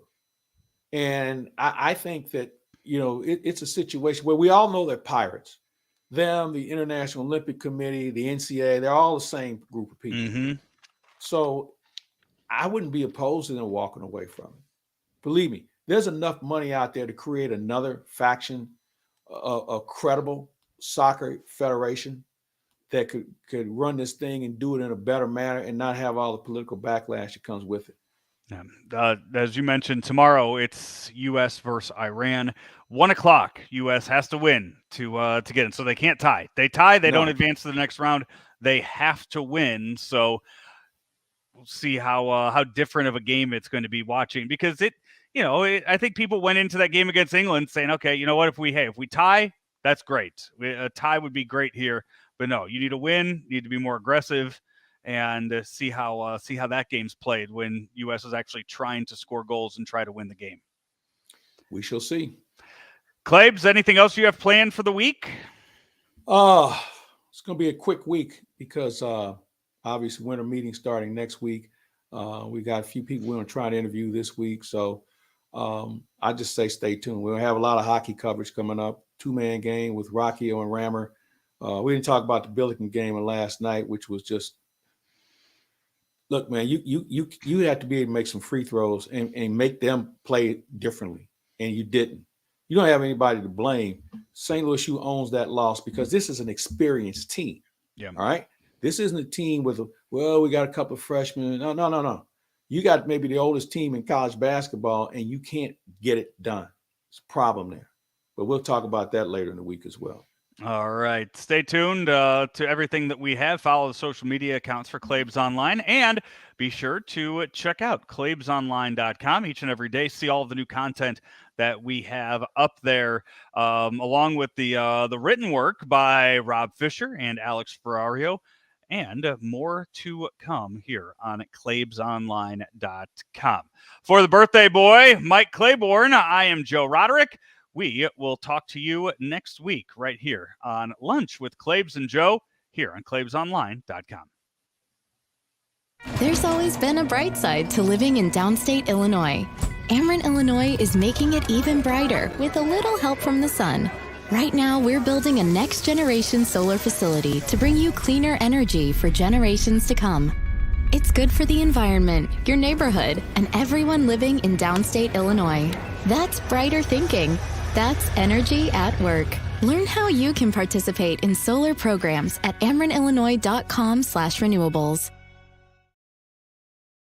And I think that, it's a situation where we all know they're pirates. Them, the International Olympic Committee, the NCAA, they're all the same group of people. Mm-hmm. So I wouldn't be opposed to them walking away from it. Believe me, there's enough money out there to create another faction, a credible soccer federation that could run this thing and do it in a better manner and not have all the political backlash that comes with it. Yeah. As you mentioned, tomorrow it's U.S. versus Iran. 1:00. U.S. has to win to get in, so they can't tie. They tie, they don't advance to the next round. They have to win. So we'll see how different of a game it's going to be watching, because I think people went into that game against England saying, okay, you know what, if we tie, that's great. A tie would be great here, but no, you need to win, you need to be more aggressive, and see how that game's played when U.S. is actually trying to score goals and try to win the game. We shall see. Claibs, anything else you have planned for the week? It's going to be a quick week because obviously winter meeting starting next week. We got a few people we're going to try to interview this week. So I just say stay tuned. We'll have a lot of hockey coverage coming up. 2-man game with Rockio and Rammer. We didn't talk about the Billiken game last night, which was just, look, man, you have to be able to make some free throws and make them play differently. And you didn't. You don't have anybody to blame. St. Louis U owns that loss because this is an experienced team. Yeah. All right. This isn't a team with we got a couple of freshmen. No. You got maybe the oldest team in college basketball, and you can't get it done. It's a problem there. But we'll talk about that later in the week as well. All right. Stay tuned to everything that we have. Follow the social media accounts for Claibs Online, and be sure to check out claibsonline.com each and every day. See all of the new content that we have up there, along with the written work by Rob Fisher and Alex Ferrario, and more to come here on claibsonline.com. For the birthday boy, Mike Claiborne, I am Joe Roderick. We will talk to you next week right here on Lunch with Claibs and Joe here on claibsonline.com. There's always been a bright side to living in downstate Illinois. Ameren, Illinois is making it even brighter with a little help from the sun. Right now, we're building a next-generation solar facility to bring you cleaner energy for generations to come. It's good for the environment, your neighborhood, and everyone living in downstate Illinois. That's brighter thinking. That's energy at work. Learn how you can participate in solar programs at amerenillinois.com/renewables.